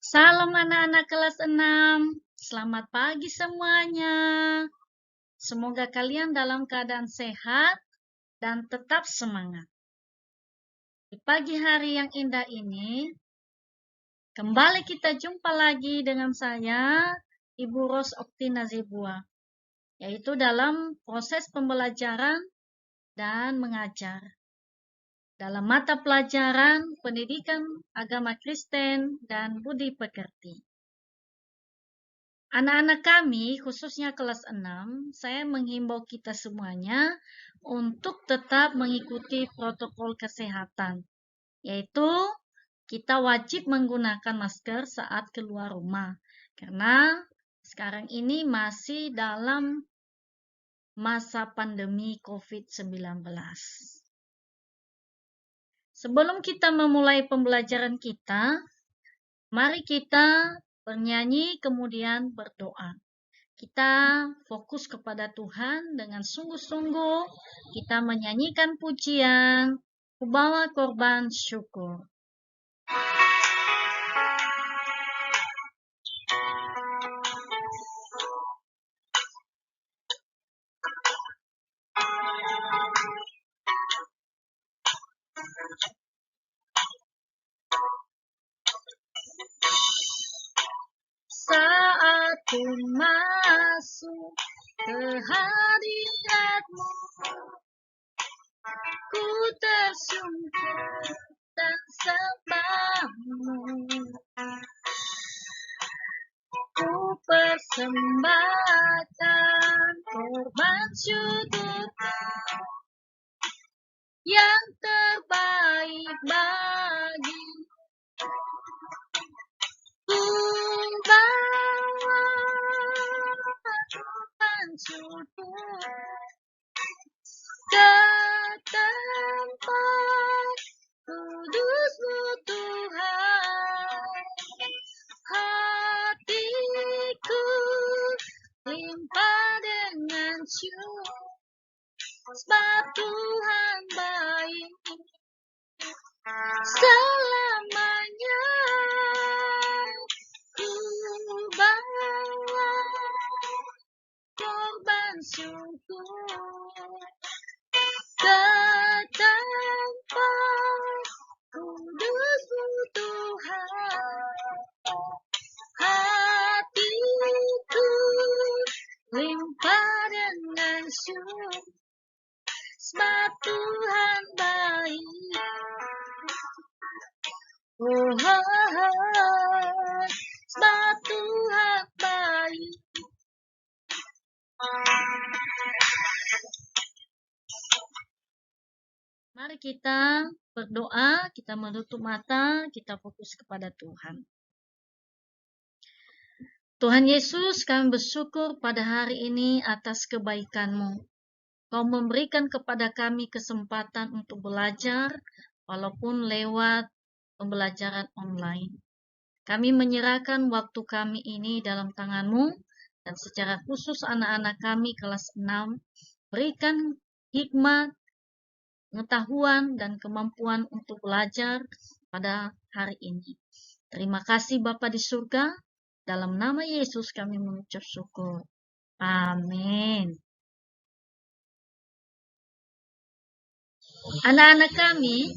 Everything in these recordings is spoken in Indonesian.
Salam anak-anak kelas 6. Selamat pagi semuanya. Semoga kalian dalam keadaan sehat dan tetap semangat. Di pagi hari yang indah ini, kembali kita jumpa lagi dengan saya, Ibu Ros Oktina Zebua, yaitu dalam proses pembelajaran dan mengajar. Dalam mata pelajaran pendidikan agama Kristen dan budi pekerti. Anak-anak kami, khususnya kelas 6, saya menghimbau kita semuanya untuk tetap mengikuti protokol kesehatan, yaitu kita wajib menggunakan masker saat keluar rumah, karena sekarang ini masih dalam masa pandemi COVID-19. Sebelum kita memulai pembelajaran kita, mari kita bernyanyi kemudian berdoa. Kita fokus kepada Tuhan dengan sungguh-sungguh kita menyanyikan pujian, kubawa korban syukur. Saat ku masuk ke hadirat-Mu, ku tersungkur dan sembah-Mu. Ku persembahkan korban syukurku yang terbaik bagi ku bawa korban syukur ke tempat kudus-Mu Tuhan. Hatiku limpah dengan syukur, sebab Tuhan baik selamanya. Ku bawa korban syukur ke tempat kudus-Mu Tuhan. Hatiku limpah dengan syukur, sebab Tuhan baik. Sebab Tuhan baik. Mari kita berdoa, kita menutup mata, kita fokus kepada Tuhan. Tuhan Yesus, kami bersyukur pada hari ini atas kebaikan-Mu. Kau memberikan kepada kami kesempatan untuk belajar, walaupun lewat pembelajaran online. Kami menyerahkan waktu kami ini dalam tangan-Mu, dan secara khusus anak-anak kami kelas 6, berikan hikmat, pengetahuan, dan kemampuan untuk belajar pada hari ini. Terima kasih Bapa di surga, dalam nama Yesus kami mengucap syukur. Amin. Anak-anak kami,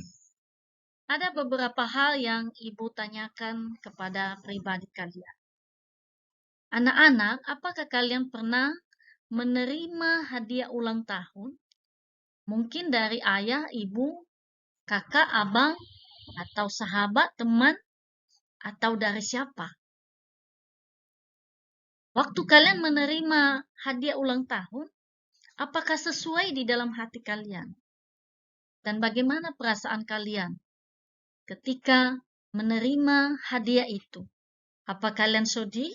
ada beberapa hal yang Ibu tanyakan kepada pribadi kalian. Anak-anak, apakah kalian pernah menerima hadiah ulang tahun? Mungkin dari ayah, ibu, kakak, abang, atau sahabat, teman, atau dari siapa? Waktu kalian menerima hadiah ulang tahun, apakah sesuai di dalam hati kalian? Dan bagaimana perasaan kalian ketika menerima hadiah itu? Apa kalian sedih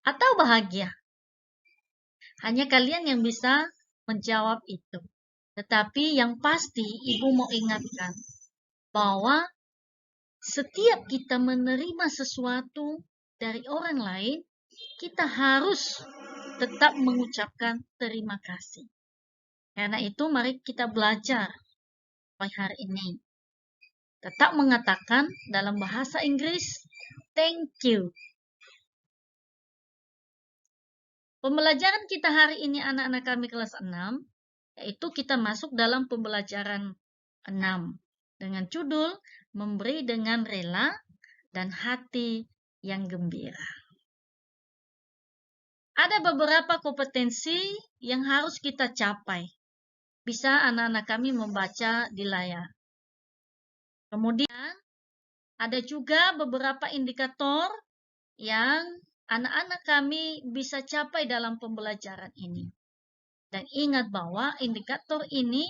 atau bahagia? Hanya kalian yang bisa menjawab itu. Tetapi yang pasti Ibu mau ingatkan bahwa setiap kita menerima sesuatu dari orang lain, kita harus tetap mengucapkan terima kasih. Karena itu mari kita belajar pada hari ini. tetap mengatakan dalam bahasa Inggris, thank you. Pembelajaran kita hari ini anak-anak kami kelas 6, yaitu kita masuk dalam pembelajaran 6 dengan judul memberi dengan rela dan hati yang gembira. Ada beberapa kompetensi yang harus kita capai. Bisa anak-anak kami membaca di layar. Kemudian ada juga beberapa indikator yang anak-anak kami bisa capai dalam pembelajaran ini. Dan ingat bahwa indikator ini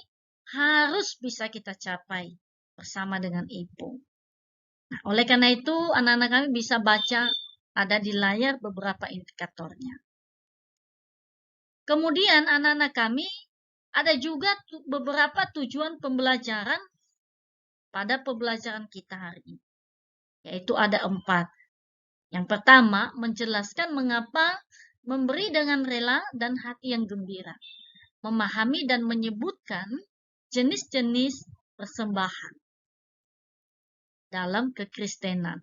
harus bisa kita capai bersama dengan ibu. Nah, oleh karena itu, anak-anak kami bisa baca ada di layar beberapa indikatornya. Kemudian anak-anak kami ada juga beberapa tujuan pembelajaran pada pembelajaran kita hari ini. Yaitu ada 4. Yang pertama, menjelaskan mengapa memberi dengan rela dan hati yang gembira. Memahami dan menyebutkan jenis-jenis persembahan dalam kekristenan.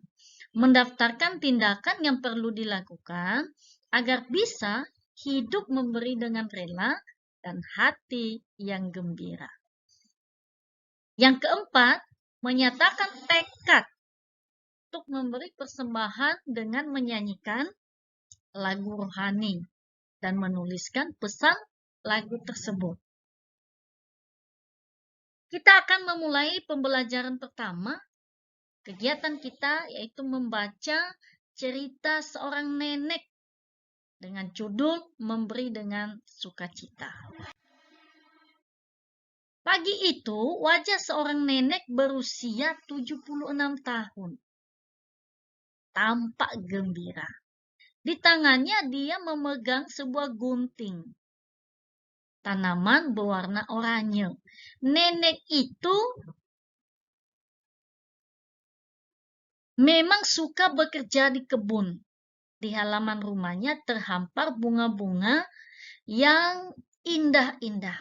Mendaftarkan tindakan yang perlu dilakukan agar bisa hidup memberi dengan rela dan hati yang gembira. Yang keempat, menyatakan tekad untuk memberi persembahan dengan menyanyikan lagu rohani dan menuliskan pesan lagu tersebut. Kita akan memulai pembelajaran pertama. Kegiatan kita yaitu membaca cerita seorang nenek dengan judul Memberi dengan Sukacita. Pagi itu, wajah seorang nenek berusia 76 tahun. Tampak gembira. Di tangannya dia memegang sebuah gunting. Tanaman berwarna oranye. Nenek itu memang suka bekerja di kebun. Di halaman rumahnya terhampar bunga-bunga yang indah-indah.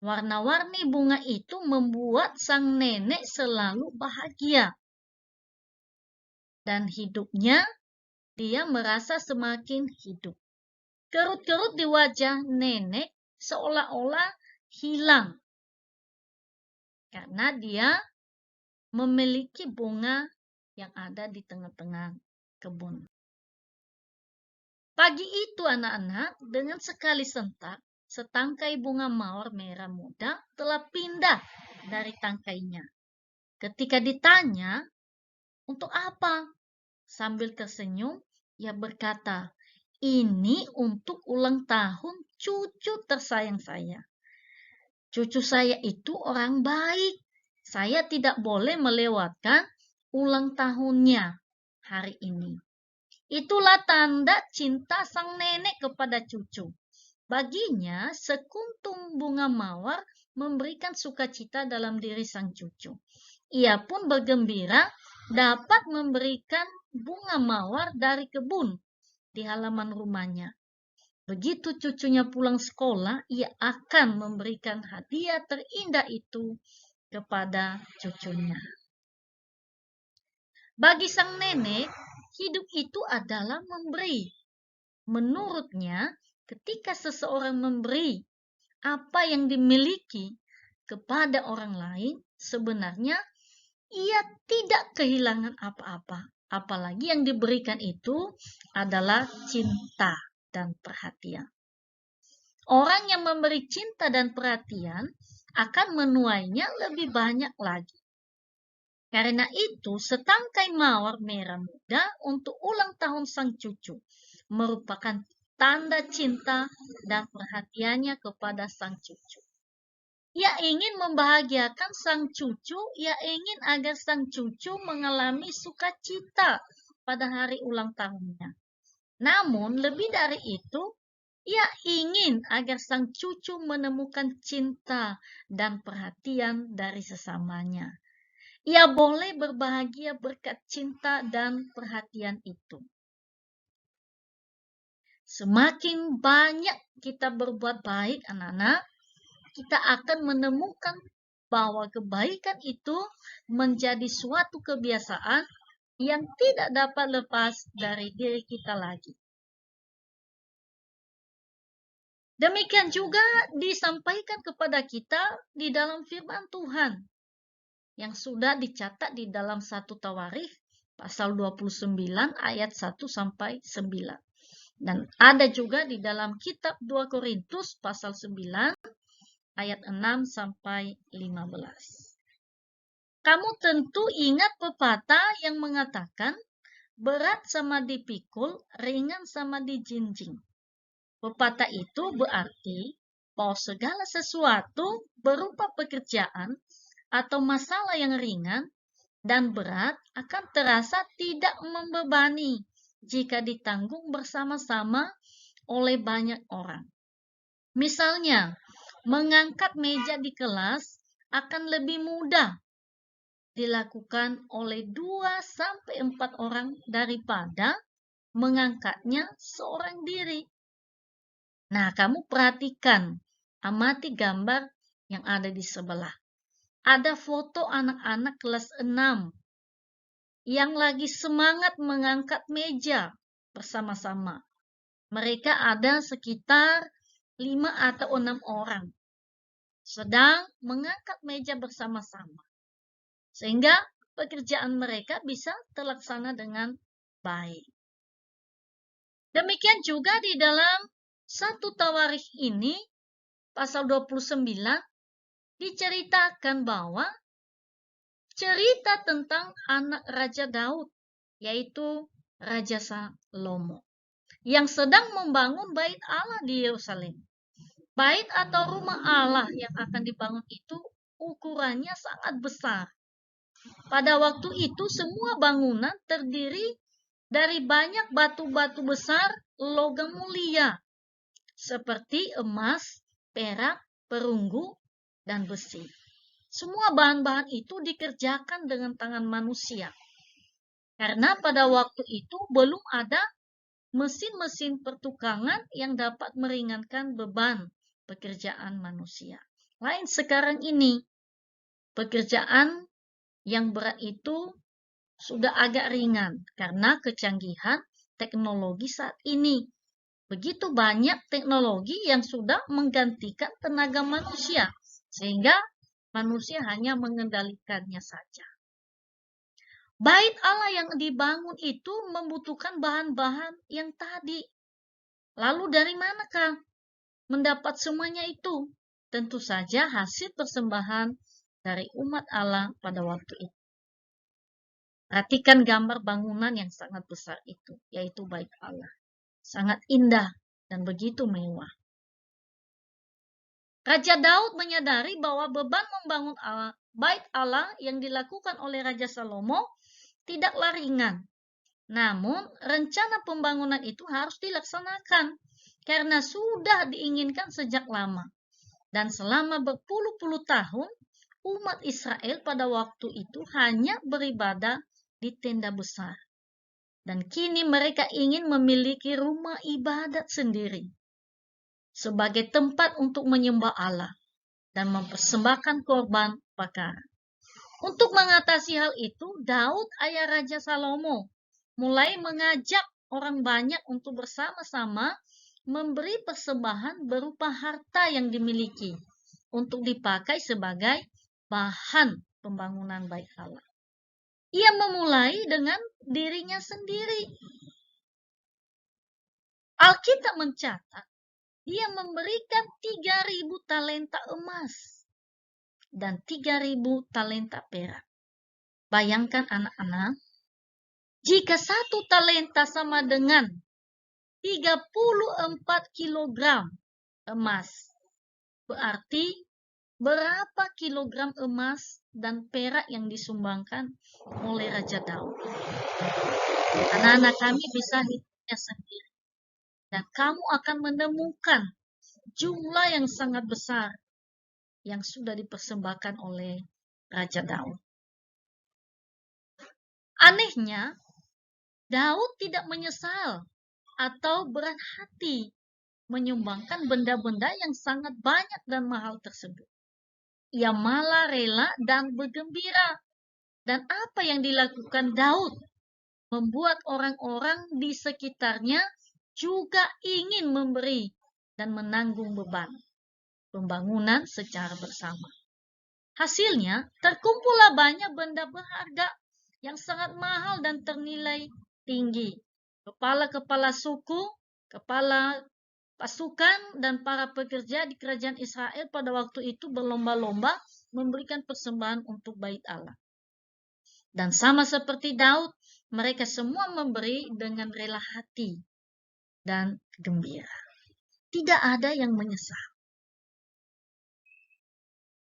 Warna-warni bunga itu membuat sang nenek selalu bahagia. Dan hidupnya, dia merasa semakin hidup. Kerut-kerut di wajah nenek seolah-olah hilang. Karena dia memiliki bunga yang ada di tengah-tengah kebun. Pagi itu anak-anak dengan sekali sentak, setangkai bunga mawar merah muda telah pindah dari tangkainya. Ketika ditanya, untuk apa? Sambil tersenyum, ia berkata, ini untuk ulang tahun cucu tersayang saya. Cucu saya itu orang baik. Saya tidak boleh melewatkan ulang tahunnya hari ini. Itulah tanda cinta sang nenek kepada cucu. Baginya, sekuntum bunga mawar memberikan sukacita dalam diri sang cucu. Ia pun bergembira dapat memberikan bunga mawar dari kebun di halaman rumahnya. Begitu cucunya pulang sekolah, ia akan memberikan hadiah terindah itu kepada cucunya. Bagi sang nenek, hidup itu adalah memberi. Menurutnya, ketika seseorang memberi apa yang dimiliki kepada orang lain, sebenarnya ia tidak kehilangan apa-apa. Apalagi yang diberikan itu adalah cinta dan perhatian. Orang yang memberi cinta dan perhatian akan menuainya lebih banyak lagi. Karena itu, setangkai mawar merah muda untuk ulang tahun sang cucu merupakan tanda cinta dan perhatiannya kepada sang cucu. Ia ingin membahagiakan sang cucu, ia ingin agar sang cucu mengalami sukacita pada hari ulang tahunnya. Namun, lebih dari itu, ia ingin agar sang cucu menemukan cinta dan perhatian dari sesamanya. Ia boleh berbahagia berkat cinta dan perhatian itu. Semakin banyak kita berbuat baik, anak-anak, kita akan menemukan bahwa kebaikan itu menjadi suatu kebiasaan yang tidak dapat lepas dari diri kita lagi. Demikian juga disampaikan kepada kita di dalam firman Tuhan yang sudah dicatat di dalam 1 Tawarikh pasal 29 ayat 1 sampai 9. Dan ada juga di dalam kitab 2 Korintus pasal 9 ayat 6 sampai 15. Kamu tentu ingat pepatah yang mengatakan berat sama dipikul, ringan sama dijinjing. Pepatah itu berarti bahwa segala sesuatu berupa pekerjaan atau masalah yang ringan dan berat akan terasa tidak membebani jika ditanggung bersama-sama oleh banyak orang. Misalnya, mengangkat meja di kelas akan lebih mudah dilakukan oleh 2-4 orang daripada mengangkatnya seorang diri. Nah, kamu perhatikan, amati gambar yang ada di sebelah. Ada foto anak-anak kelas 6 yang lagi semangat mengangkat meja bersama-sama. Mereka ada sekitar 5 atau 6 orang sedang mengangkat meja bersama-sama. Sehingga pekerjaan mereka bisa terlaksana dengan baik. Demikian juga di dalam 1 Tawarikh ini, pasal 29, diceritakan bahwa cerita tentang anak Raja Daud, yaitu Raja Salomo, yang sedang membangun bait Allah di Yerusalem. Bait atau rumah Allah yang akan dibangun itu ukurannya sangat besar. Pada waktu itu semua bangunan terdiri dari banyak batu-batu besar logam mulia, seperti emas, perak, perunggu, dan besi. Semua bahan-bahan itu dikerjakan dengan tangan manusia. Karena pada waktu itu belum ada mesin-mesin pertukangan yang dapat meringankan beban pekerjaan manusia. Lain sekarang ini, pekerjaan yang berat itu sudah agak ringan karena kecanggihan teknologi saat ini. Begitu banyak teknologi yang sudah menggantikan tenaga manusia, sehingga manusia hanya mengendalikannya saja. Bait Allah yang dibangun itu membutuhkan bahan-bahan yang tadi. Lalu dari manakah mendapat semuanya itu? Tentu saja hasil persembahan dari umat Allah pada waktu itu. Perhatikan gambar bangunan yang sangat besar itu, yaitu bait Allah. Sangat indah dan begitu mewah. Raja Daud menyadari bahwa beban membangun bait Allah yang dilakukan oleh Raja Salomo tidaklah ringan. Namun, rencana pembangunan itu harus dilaksanakan karena sudah diinginkan sejak lama. Dan selama berpuluh-puluh tahun, umat Israel pada waktu itu hanya beribadah di tenda besar. Dan kini mereka ingin memiliki rumah ibadat sendiri sebagai tempat untuk menyembah Allah dan mempersembahkan korban bakaran. Untuk mengatasi hal itu, Daud, ayah Raja Salomo, mulai mengajak orang banyak untuk bersama-sama memberi persembahan berupa harta yang dimiliki untuk dipakai sebagai bahan pembangunan bait Allah. Ia memulai dengan dirinya sendiri. Alkitab mencatat, ia memberikan 3.000 talenta emas dan 3.000 talenta perak. Bayangkan anak-anak, jika 1 talenta sama dengan 34 kilogram emas, berarti berapa kilogram emas dan perak yang disumbangkan oleh Raja Daud? Anak-anak kami bisa hitungnya sendiri. Dan kamu akan menemukan jumlah yang sangat besar yang sudah dipersembahkan oleh Raja Daud. Anehnya, Daud tidak menyesal atau berat hati menyumbangkan benda-benda yang sangat banyak dan mahal tersebut. ia malah rela dan bergembira. Dan apa yang dilakukan Daud membuat orang-orang di sekitarnya juga ingin memberi dan menanggung beban pembangunan secara bersama. Hasilnya, terkumpullah banyak benda berharga yang sangat mahal dan ternilai tinggi. Kepala-kepala suku, kepala pasukan, dan para pekerja di kerajaan Israel pada waktu itu berlomba-lomba memberikan persembahan untuk bait Allah. Dan sama seperti Daud, mereka semua memberi dengan rela hati dan gembira. Tidak ada yang menyesal.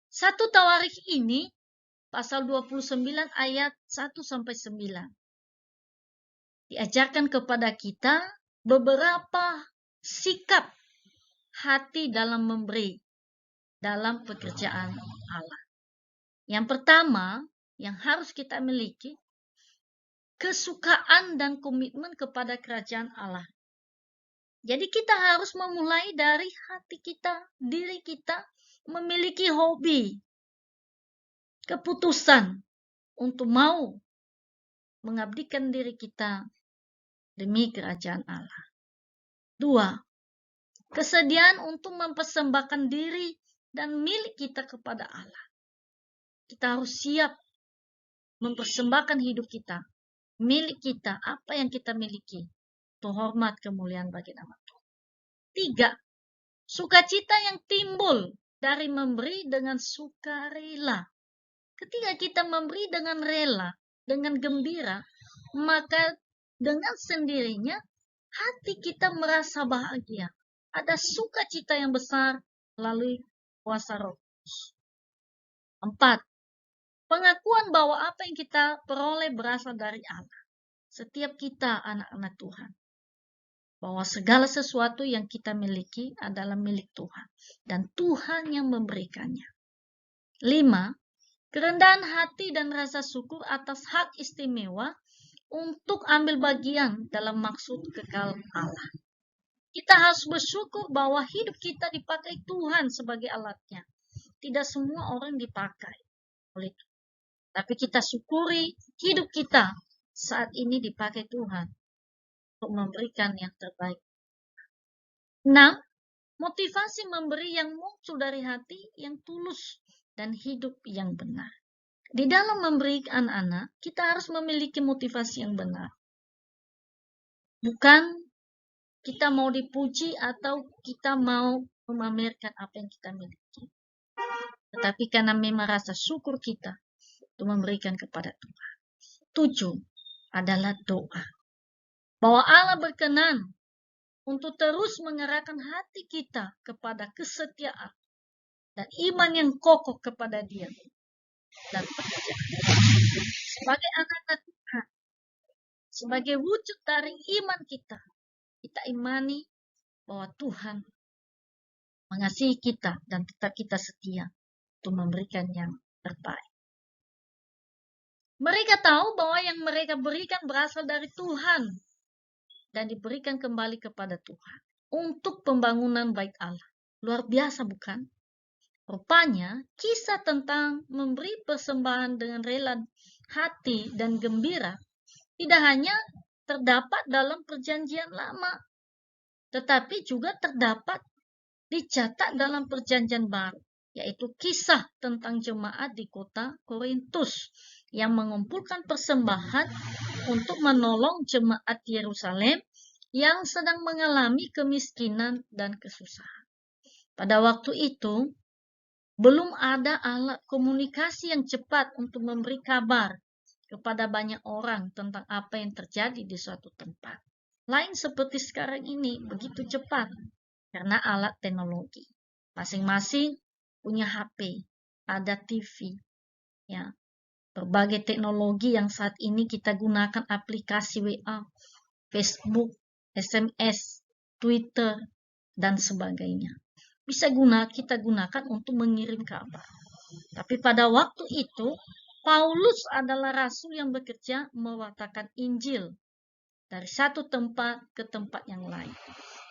1 Tawarikh ini, pasal 29 ayat 1-9. Diajarkan kepada kita beberapa sikap hati dalam memberi dalam pekerjaan Allah. Yang pertama, yang harus kita miliki, kesukaan dan komitmen kepada kerajaan Allah. Jadi kita harus memulai dari hati kita, diri kita, memiliki hobi, keputusan untuk mau mengabdikan diri kita demi kerajaan Allah. 2, kesediaan untuk mempersembahkan diri dan milik kita kepada Allah. Kita harus siap mempersembahkan hidup kita, milik kita, apa yang kita miliki, untuk hormat kemuliaan bagi nama Tuhan. 3, sukacita yang timbul dari memberi dengan sukarela. Ketika kita memberi dengan rela, dengan gembira, maka dengan sendirinya hati kita merasa bahagia. Ada sukacita yang besar melalui kuasa Roh Kudus. 4, pengakuan bahwa apa yang kita peroleh berasal dari Allah. Setiap kita anak-anak Tuhan, bahwa segala sesuatu yang kita miliki adalah milik Tuhan, dan Tuhan yang memberikannya. 5, kerendahan hati dan rasa syukur atas hak istimewa untuk ambil bagian dalam maksud kekal Allah. Kita harus bersyukur bahwa hidup kita dipakai Tuhan sebagai alatnya. Tidak semua orang dipakai oleh Tuhan. Tapi kita syukuri hidup kita saat ini dipakai Tuhan untuk memberikan yang terbaik. 6, motivasi memberi yang muncul dari hati yang tulus dan hidup yang benar. Di dalam memberi anak-anak, kita harus memiliki motivasi yang benar. Bukan kita mau dipuji atau kita mau memamerkan apa yang kita miliki. Tetapi karena memang rasa syukur kita untuk memberikan kepada Tuhan. 7, adalah doa. Bahwa Allah berkenan untuk terus mengerahkan hati kita kepada kesetiaan dan iman yang kokoh kepada Dia dan pekerjaan. Sebagai anak-anak Tuhan, sebagai wujud dari iman kita imani bahwa Tuhan mengasihi kita dan tetap kita setia untuk memberikan yang terbaik. Mereka tahu bahwa yang mereka berikan berasal dari Tuhan dan diberikan kembali kepada Tuhan untuk pembangunan bait Allah. Luar biasa bukan? Rupanya kisah tentang memberi persembahan dengan rela hati dan gembira tidak hanya terdapat dalam perjanjian lama, tetapi juga terdapat dicatat dalam perjanjian baru, yaitu kisah tentang jemaat di kota Korintus yang mengumpulkan persembahan untuk menolong jemaat Yerusalem yang sedang mengalami kemiskinan dan kesusahan. Pada waktu itu, belum ada alat komunikasi yang cepat untuk memberi kabar kepada banyak orang tentang apa yang terjadi di suatu tempat. Lain seperti sekarang ini, begitu cepat karena alat teknologi. Masing-masing punya HP, ada TV, ya. Berbagai teknologi yang saat ini kita gunakan, aplikasi WA, Facebook, SMS, Twitter, dan sebagainya. Bisa kita gunakan untuk mengirim kabar. Tapi pada waktu itu, Paulus adalah rasul yang bekerja mewartakan Injil dari satu tempat ke tempat yang lain.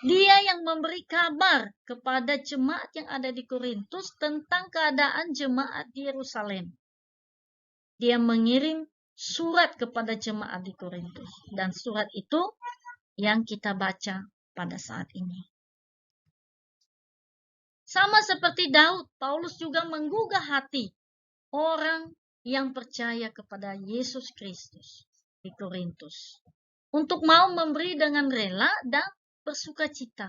Dia yang memberi kabar kepada jemaat yang ada di Korintus tentang keadaan jemaat di Yerusalem. Dia mengirim surat kepada jemaat di Korintus. Dan surat itu yang kita baca pada saat ini. Sama seperti Daud, Paulus juga menggugah hati orang yang percaya kepada Yesus Kristus di Korintus untuk mau memberi dengan rela dan bersukacita,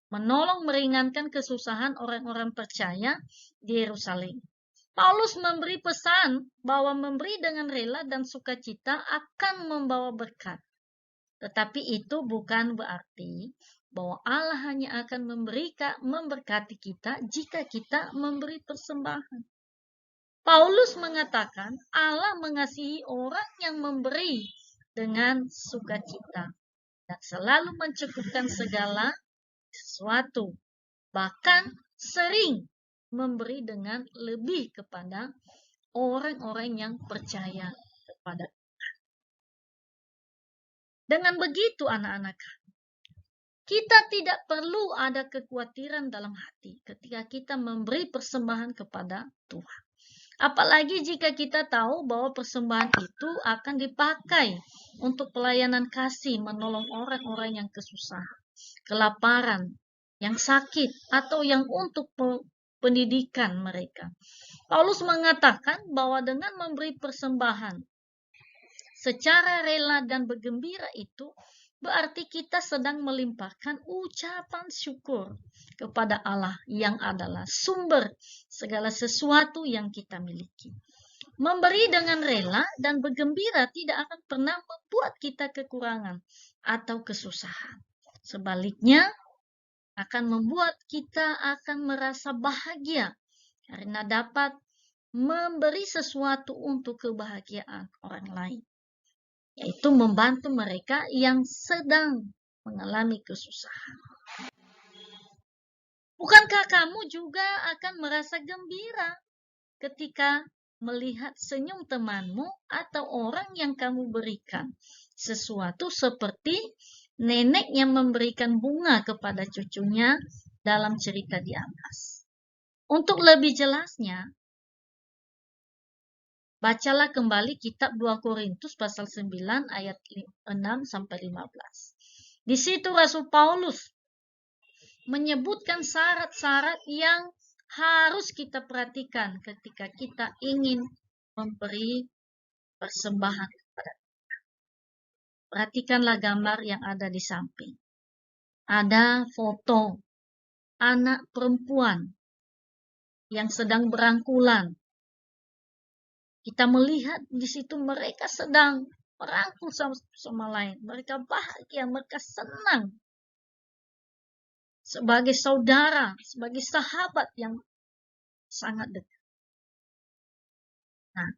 menolong meringankan kesusahan orang-orang percaya di Yerusalem. Paulus memberi pesan bahwa memberi dengan rela dan sukacita akan membawa berkat. Tetapi itu bukan berarti bahwa Allah hanya akan memberkati kita jika kita memberi persembahan. Paulus mengatakan Allah mengasihi orang yang memberi dengan sukacita dan selalu mencukupkan segala sesuatu, bahkan sering memberi dengan lebih kepada orang-orang yang percaya kepada Tuhan. Dengan begitu anak-anak, kita tidak perlu ada kekhawatiran dalam hati ketika kita memberi persembahan kepada Tuhan. Apalagi jika kita tahu bahwa persembahan itu akan dipakai untuk pelayanan kasih, menolong orang-orang yang kesusahan, kelaparan, yang sakit, atau yang untuk pendidikan mereka. Paulus mengatakan bahwa dengan memberi persembahan secara rela dan bergembira itu berarti kita sedang melimpahkan ucapan syukur kepada Allah yang adalah sumber segala sesuatu yang kita miliki. Memberi dengan rela dan bergembira tidak akan pernah membuat kita kekurangan atau kesusahan. Sebaliknya, akan membuat kita akan merasa bahagia karena dapat memberi sesuatu untuk kebahagiaan orang lain, yaitu membantu mereka yang sedang mengalami kesusahan. Bukankah kamu juga akan merasa gembira ketika melihat senyum temanmu atau orang yang kamu berikan sesuatu seperti nenek yang memberikan bunga kepada cucunya dalam cerita di atas? Untuk lebih jelasnya, bacalah kembali kitab 2 Korintus pasal 9 ayat 6 sampai 15. Di situ Rasul Paulus menyebutkan syarat-syarat yang harus kita perhatikan ketika kita ingin memberi persembahan kepada Tuhan. Perhatikanlah gambar yang ada di samping. Ada foto anak perempuan yang sedang berangkulan. Kita melihat di situ mereka sedang merangkul sama lain. Mereka bahagia, mereka senang. Sebagai saudara, sebagai sahabat yang sangat dekat. Nah,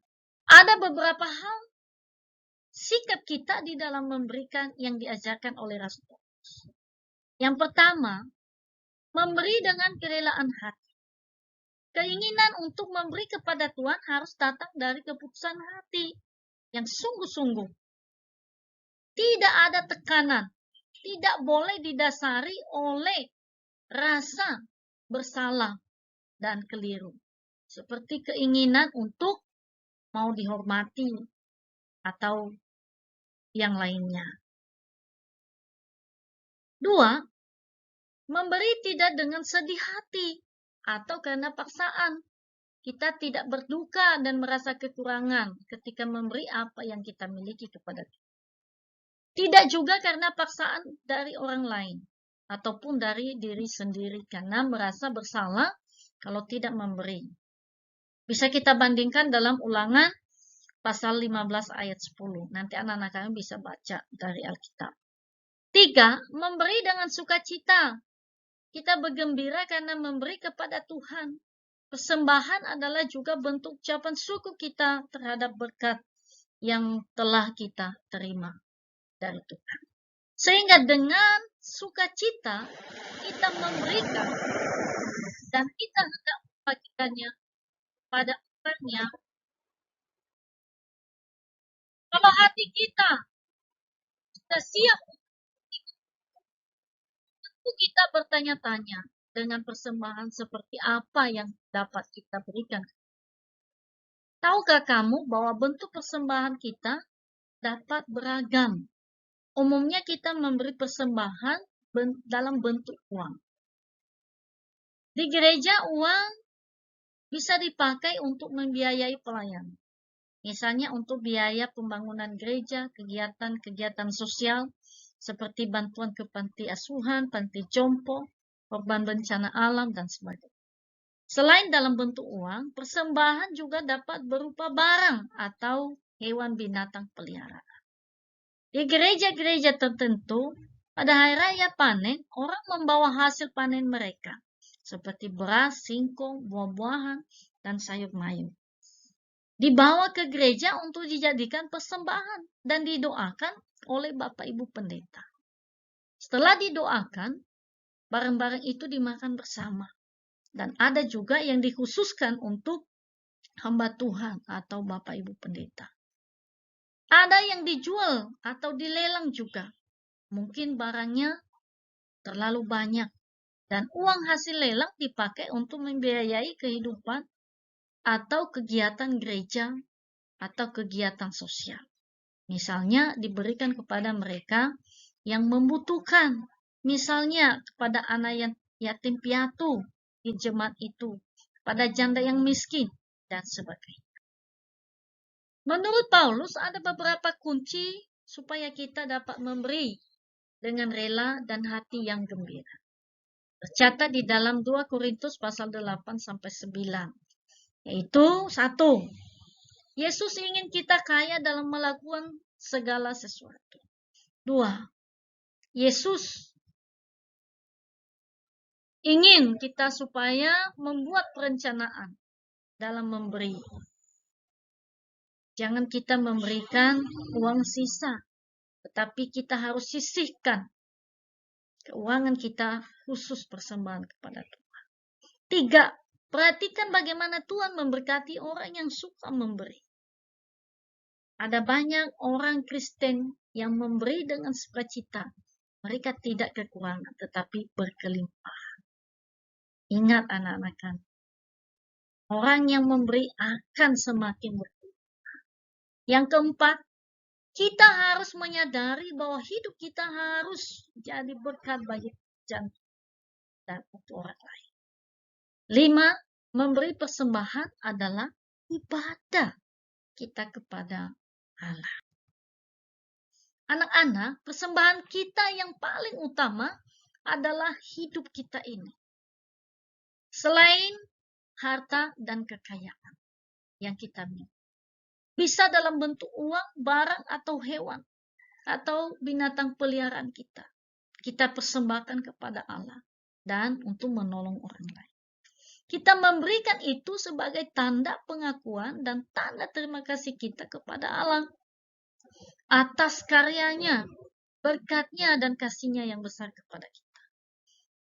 ada beberapa hal sikap kita di dalam memberikan yang diajarkan oleh Rasul Paulus. Yang pertama, memberi dengan kerelaan hati. Keinginan untuk memberi kepada Tuhan harus datang dari keputusan hati yang sungguh-sungguh. Tidak ada tekanan, tidak boleh didasari oleh rasa bersalah dan keliru. Seperti keinginan untuk mau dihormati atau yang lainnya. 2. Memberi tidak dengan sedih hati atau karena paksaan. Kita tidak berduka dan merasa kekurangan ketika memberi apa yang kita miliki kepada Tuhan. Tidak juga karena paksaan dari orang lain ataupun dari diri sendiri karena merasa bersalah kalau tidak memberi. Bisa kita bandingkan dalam Ulangan pasal 15 ayat 10. Nanti anak-anak kami bisa baca dari Alkitab. 3. Memberi dengan sukacita. Kita bergembira karena memberi kepada Tuhan. Persembahan adalah juga bentuk ucapan syukur kita terhadap berkat yang telah kita terima dari Tuhan. Sehingga dengan sukacita kita memberikan dan kita hendak membagikannya pada orangnya. Kalau hati kita sudah siap Kita bertanya-tanya dengan persembahan seperti apa yang dapat kita berikan. Tahukah kamu bahwa bentuk persembahan kita dapat beragam? Umumnya kita memberi persembahan dalam bentuk uang. Di gereja uang bisa dipakai untuk membiayai pelayanan. Misalnya untuk biaya pembangunan gereja, kegiatan-kegiatan sosial, seperti bantuan ke panti asuhan, panti jompo, korban bencana alam, dan sebagainya. Selain dalam bentuk uang, persembahan juga dapat berupa barang atau hewan binatang peliharaan. Di gereja-gereja tertentu, pada hari raya panen, orang membawa hasil panen mereka, seperti beras, singkong, buah-buahan, dan sayur mayur. Dibawa ke gereja untuk dijadikan persembahan dan didoakan oleh Bapak Ibu Pendeta. Setelah didoakan, barang-barang itu dimakan bersama. Dan ada juga yang dikhususkan untuk hamba Tuhan atau Bapak Ibu Pendeta. Ada yang dijual atau dilelang juga. Mungkin barangnya terlalu banyak. Dan uang hasil lelang dipakai untuk membiayai kehidupan atau kegiatan gereja atau kegiatan sosial. Misalnya diberikan kepada mereka yang membutuhkan. Misalnya kepada anak yang yatim piatu di jemaat itu, pada janda yang miskin, dan sebagainya. Menurut Paulus ada beberapa kunci supaya kita dapat memberi dengan rela dan hati yang gembira. Tercatat di dalam 2 Korintus pasal 8 sampai 9. Yaitu 1. Yesus ingin kita kaya dalam melakukan segala sesuatu. 2. Yesus ingin kita supaya membuat perencanaan dalam memberi. Jangan kita memberikan uang sisa, tetapi kita harus sisihkan keuangan kita khusus persembahan kepada Tuhan. 3. Perhatikan bagaimana Tuhan memberkati orang yang suka memberi. Ada banyak orang Kristen yang memberi dengan sukacita. Mereka tidak kekurangan, tetapi berkelimpahan. Ingat anak-anak kami. Orang yang memberi akan semakin berkelimpahan. Yang keempat, kita harus menyadari bahwa hidup kita harus jadi berkat bagi jantung dan untuk orang lain. 5. Memberi persembahan adalah ibadah kita kepada Allah. Anak-anak, persembahan kita yang paling utama adalah hidup kita ini. Selain harta dan kekayaan yang kita miliki. Bisa dalam bentuk uang, barang, atau hewan, atau binatang peliharaan kita. Kita persembahkan kepada Allah dan untuk menolong orang lain. Kita memberikan itu sebagai tanda pengakuan dan tanda terima kasih kita kepada Allah atas karyanya, berkatnya, dan kasihnya yang besar kepada kita.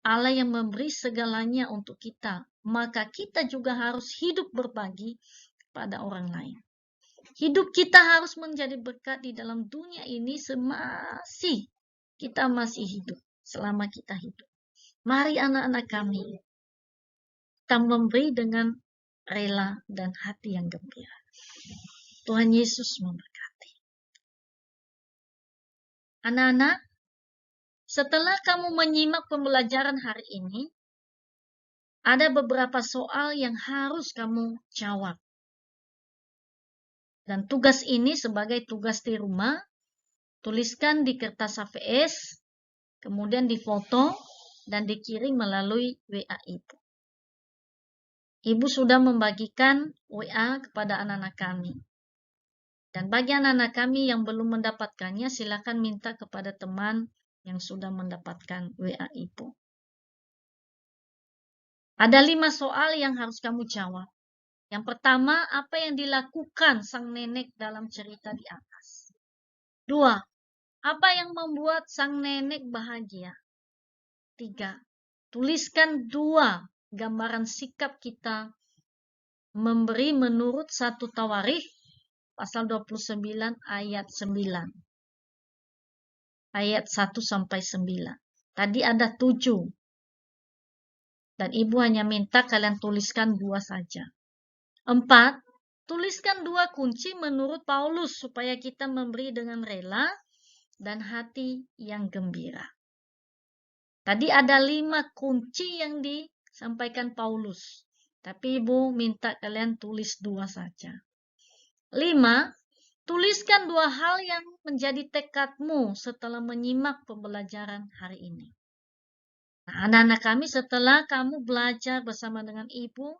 Allah yang memberi segalanya untuk kita, maka kita juga harus hidup berbagi kepada orang lain. Hidup kita harus menjadi berkat di dalam dunia ini kita masih hidup, selama kita hidup. Mari anak-anak kami, kita memberi dengan rela dan hati yang gembira. Tuhan Yesus memberkati. Anak-anak, setelah kamu menyimak pembelajaran hari ini, ada beberapa soal yang harus kamu jawab. Dan tugas ini sebagai tugas di rumah, tuliskan di kertas HVS, kemudian difoto dan dikirim melalui WA Ibu. Ibu sudah membagikan WA kepada anak-anak kami. Dan bagi anak-anak kami yang belum mendapatkannya, silakan minta kepada teman yang sudah mendapatkan WA Ibu. Ada 5 soal yang harus kamu jawab. Yang pertama, apa yang dilakukan sang nenek dalam cerita di atas? 2. Apa yang membuat sang nenek bahagia? 3. Tuliskan 2 gambaran sikap kita memberi menurut 1 Tawarikh pasal 29 ayat 9. Ayat 1 sampai 9. Tadi ada 7. Dan ibu hanya minta kalian tuliskan 2 saja. 4. Tuliskan 2 kunci menurut Paulus supaya kita memberi dengan rela dan hati yang gembira. Tadi ada 5 kunci yang disampaikan Paulus. Tapi ibu minta kalian tulis 2 saja. 5. Tuliskan 2 hal yang menjadi tekadmu setelah menyimak pembelajaran hari ini. Nah, anak-anak kami, setelah kamu belajar bersama dengan ibu,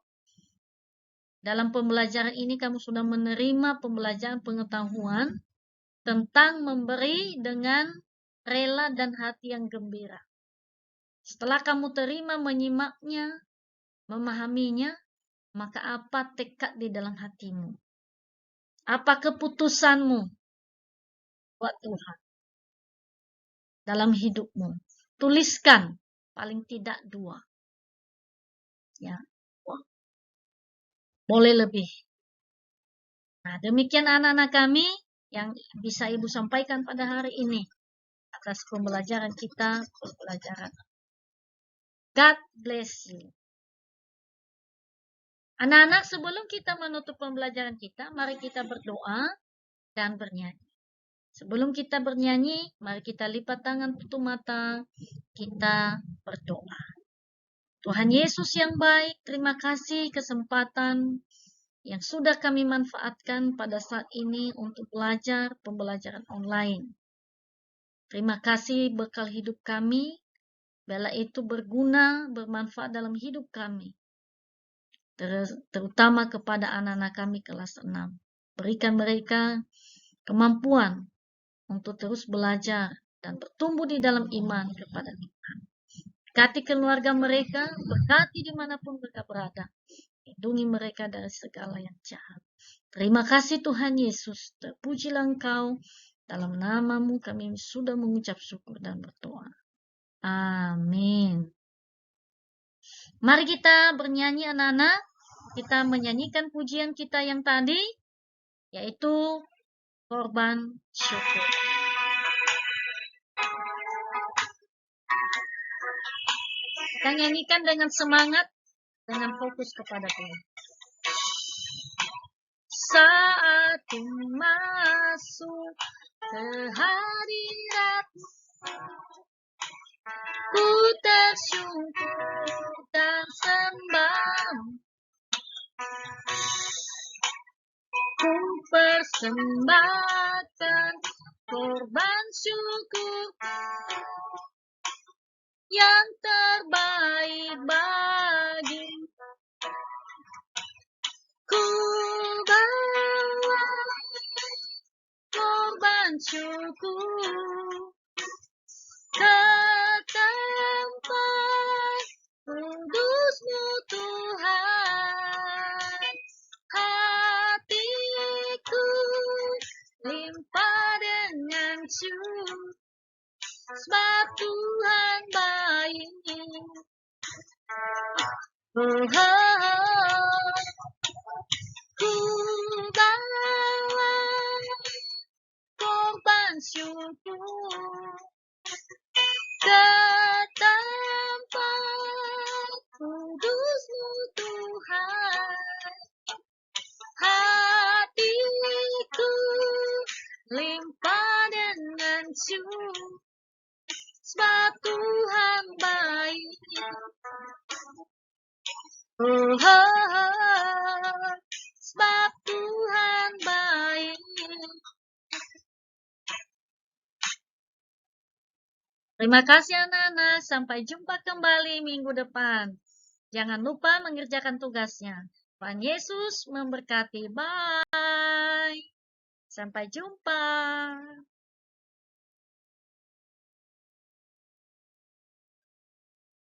dalam pembelajaran ini kamu sudah menerima pembelajaran pengetahuan tentang memberi dengan rela dan hati yang gembira. Setelah kamu terima menyimaknya, memahaminya, maka apa tekad di dalam hatimu? Apa keputusanmu buat Tuhan dalam hidupmu? Tuliskan paling tidak 2. Ya. Boleh lebih. Nah, demikian anak-anak kami yang bisa ibu sampaikan pada hari ini atas pembelajaran kita, pembelajaran. God bless you. Anak-anak, sebelum kita menutup pembelajaran kita, mari kita berdoa dan bernyanyi. Sebelum kita bernyanyi, mari kita lipat tangan, tutup mata, kita berdoa. Tuhan Yesus yang baik, terima kasih kesempatan yang sudah kami manfaatkan pada saat ini untuk belajar pembelajaran online. Terima kasih bekal hidup kami, bila itu berguna, bermanfaat dalam hidup kami. Terutama kepada anak-anak kami kelas 6. Berikan mereka kemampuan untuk terus belajar dan bertumbuh di dalam iman kepada Tuhan. Berkati keluarga mereka, berkati dimanapun mereka berada. Lindungi mereka dari segala yang jahat. Terima kasih Tuhan Yesus, terpujilah Engkau. Dalam nama-Mu kami sudah mengucap syukur dan berdoa. Amin. Mari kita bernyanyi anak-anak. Kita menyanyikan pujian kita yang tadi, yaitu korban syukur. Kita nyanyikan dengan semangat, dengan fokus kepada Tuhan. Saat masuk ke hadirat-Mu, ku tersyukur dan sembah. Ku persembahkan korban syukur yang terbaik bagi. Ku bawa korban syukur ke tempat kudus-Mu Tuhan. Hatiku limpah dengan syukur, sebab Tuhan baik. Ku bawa korban syukur ke tempat kudus-Mu Tuhan. Hatiku limpah dengan syukur, sebab Tuhan baik. Sebab Tuhan baik. Terima kasih anak-anak. Sampai jumpa kembali minggu depan. Jangan lupa mengerjakan tugasnya. Tuhan Yesus memberkati. Bye. Sampai jumpa.